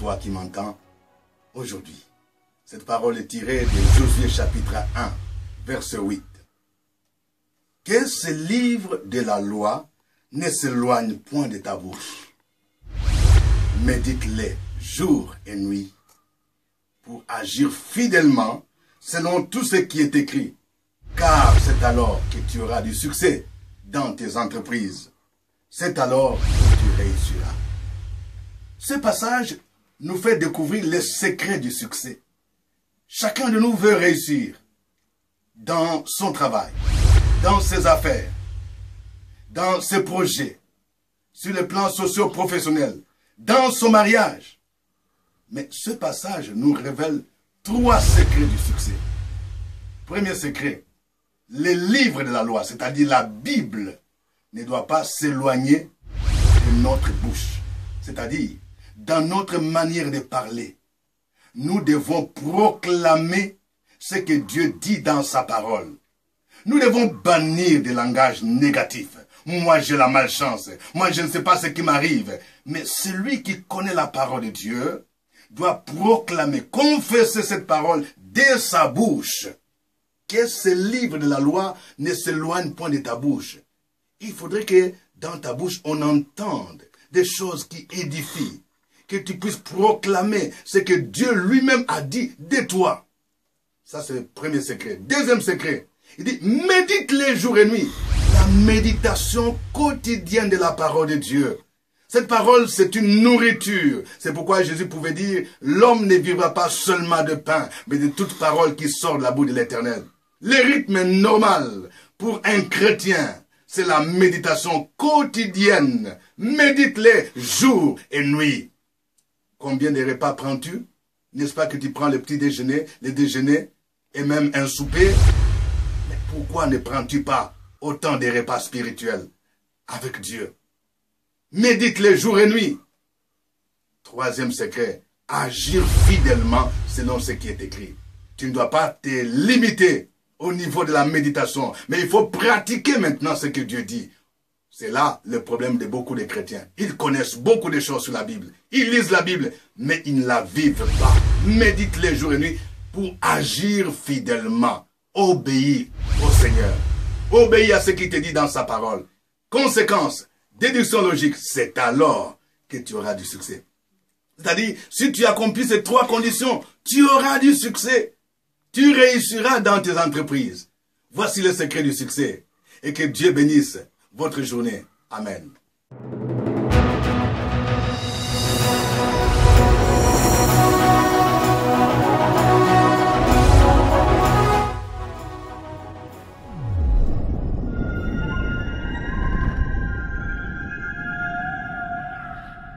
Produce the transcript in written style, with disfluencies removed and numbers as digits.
toi qui m'entends aujourd'hui. Cette parole est tirée de Josué chapitre 1, verset 8. Que ce livre de la loi ne s'éloigne point de ta bouche. Médite-les jour et nuit pour agir fidèlement selon tout ce qui est écrit. Car c'est alors que tu auras du succès dans tes entreprises. C'est alors que tu réussiras. Ce passage nous fait découvrir les secrets du succès. Chacun de nous veut réussir dans son travail, dans ses affaires, dans ses projets, sur le plan socio-professionnel, dans son mariage. Mais ce passage nous révèle 3 secrets du succès. Premier secret, les livres de la loi, c'est-à-dire la Bible, ne doit pas s'éloigner de notre bouche. C'est-à-dire, dans notre manière de parler, nous devons proclamer ce que Dieu dit dans sa parole. Nous devons bannir des langages négatifs. Moi, j'ai la malchance. Moi, je ne sais pas ce qui m'arrive. Mais celui qui connaît la parole de Dieu doit proclamer, confesser cette parole de sa bouche. Que ce livre de la loi ne s'éloigne point de ta bouche. Il faudrait que dans ta bouche, on entende des choses qui édifient. Que tu puisses proclamer ce que Dieu lui-même a dit de toi. Ça, c'est le premier secret. Deuxième secret, il dit, médite les jours et nuits. La méditation quotidienne de la parole de Dieu. Cette parole, c'est une nourriture. C'est pourquoi Jésus pouvait dire, l'homme ne vivra pas seulement de pain, mais de toute parole qui sort de la bouche de l'Éternel. Le rythme normal pour un chrétien, c'est la méditation quotidienne. Médite-les jour et nuit. Combien de repas prends-tu? N'est-ce pas que tu prends le petit déjeuner, le déjeuner et même un souper? Mais pourquoi ne prends-tu pas autant de repas spirituels avec Dieu? Médite les jours et nuit. Troisième secret, agir fidèlement selon ce qui est écrit. Tu ne dois pas te limiter au niveau de la méditation, mais il faut pratiquer maintenant ce que Dieu dit. C'est là le problème de beaucoup de chrétiens. Ils connaissent beaucoup de choses sur la Bible. Ils lisent la Bible, mais ils ne la vivent pas. Médite les jours et nuits pour agir fidèlement. Obéis au Seigneur. Obéis à ce qu'il te dit dans sa parole. Conséquence, déduction logique, c'est alors que tu auras du succès. C'est-à-dire, si tu accomplis ces 3 conditions, tu auras du succès. Tu réussiras dans tes entreprises. Voici le secret du succès. Et que Dieu bénisse votre journée. Amen.